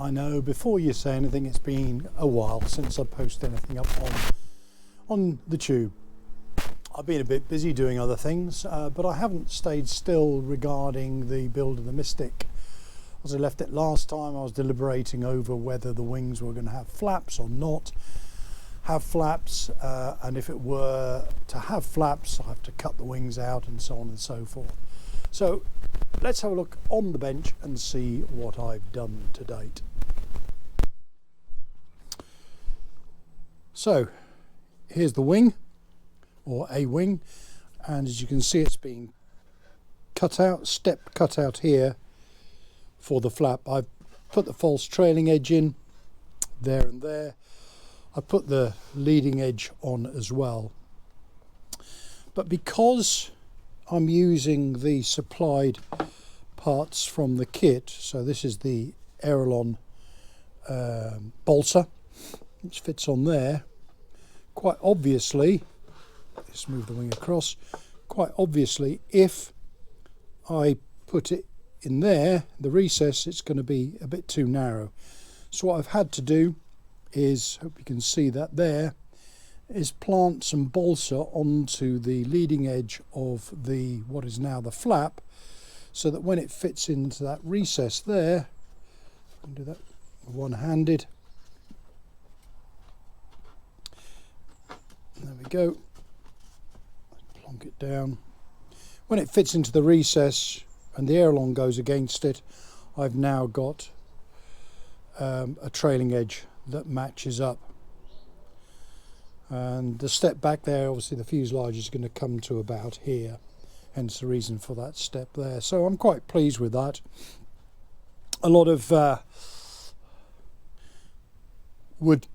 I know, before you say anything, it's been a while since I posted anything up on the tube. I've been a bit busy doing other things, but I haven't stayed still regarding the build of the Mystic. As I left it last time, I was deliberating over whether the wings were going to have flaps or not have flaps, and if it were to have flaps, I have to cut the wings out and so on and so forth. So let's have a look on the bench and see what I've done to date. So here's the wing, or a wing, and as you can see, it's been cut out, step cut out here for the flap. I've put the false trailing edge in there and there. I put the leading edge on as well, but because I'm using the supplied parts from the kit, so this is the aileron balsa which fits on there, quite obviously, let's move the wing across, quite obviously if I put it in there, the recess, it's going to be a bit too narrow. So what I've had to do is, hope you can see that there, is plant some balsa onto the leading edge of the what is now the flap, so that when it fits into that recess there, I can do that one-handed. There we go. Plonk it down. When it fits into the recess and the aileron goes against it, I've now got a trailing edge that matches up. And the step back there, obviously the fuselage is going to come to about here, hence the reason for that step there. So I'm quite pleased with that. A lot of wood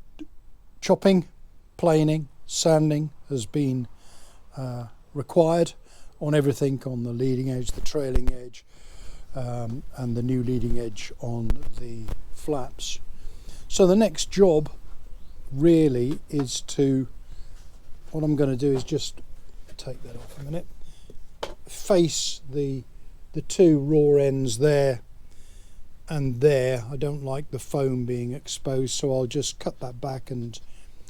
chopping, planing, sanding has been required on everything, on the leading edge, the trailing edge, and the new leading edge on the flaps. So the next job really is to, what I'm going to do is just take that off a minute, face the two raw ends there and there. I don't like the foam being exposed, so I'll just cut that back and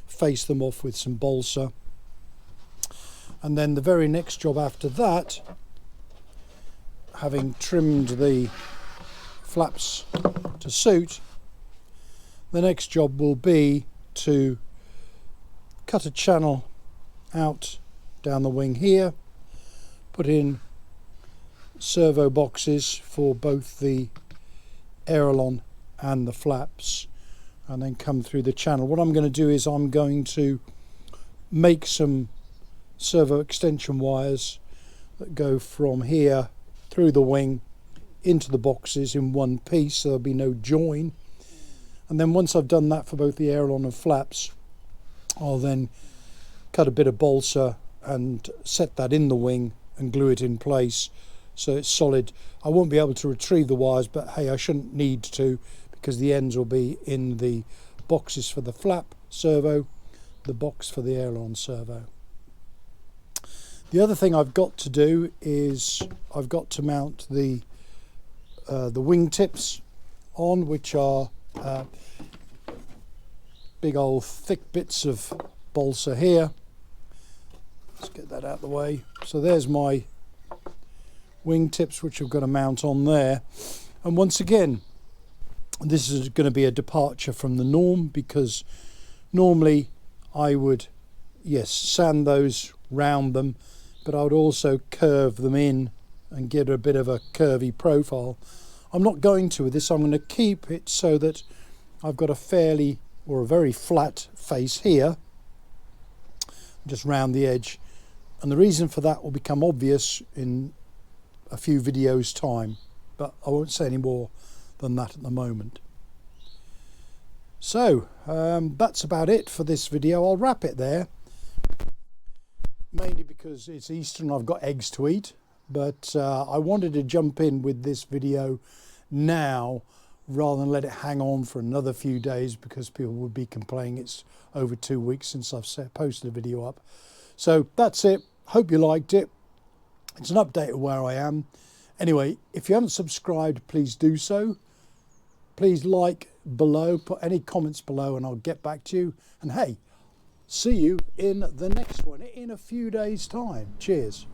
face them off with some balsa. And then the very next job after that, having trimmed the flaps to suit, the next job will be to cut a channel out down the wing here, put in servo boxes for both the aileron and the flaps, and then come through the channel. What I'm going to do is I'm going to make some servo extension wires that go from here through the wing into the boxes in one piece, so there'll be no join. And then once I've done that for both the aileron and flaps, I'll then cut a bit of balsa and set that in the wing and glue it in place so it's solid. I won't be able to retrieve the wires, but hey, I shouldn't need to, because the ends will be in the boxes for the flap servo, the box for the aileron servo. The other thing I've got to do is I've got to mount the wing tips on, which are big old thick bits of balsa here. Let's get that out of the way. So there's my wing tips, which I've got to mount on there. And once again, this is going to be a departure from the norm, because normally I would, yes, sand those, round them, but I would also curve them in and get a bit of a curvy profile. I'm not going to with this. I'm going to keep it so that I've got a fairly, or a very flat face here, just round the edge. And the reason for that will become obvious in a few videos time, but I won't say any more than that at the moment. So that's about it for this video. I'll wrap it there, mainly because it's Easter and I've got eggs to eat, but I wanted to jump in with this video now rather than let it hang on for another few days, because people would be complaining it's over 2 weeks since I've posted a video up. So that's it. Hope you liked it. It's an update of where I am. Anyway, if you haven't subscribed, please do so. Please like below, put any comments below, and I'll get back to you. And hey, see you in the next one in a few days' time. Cheers.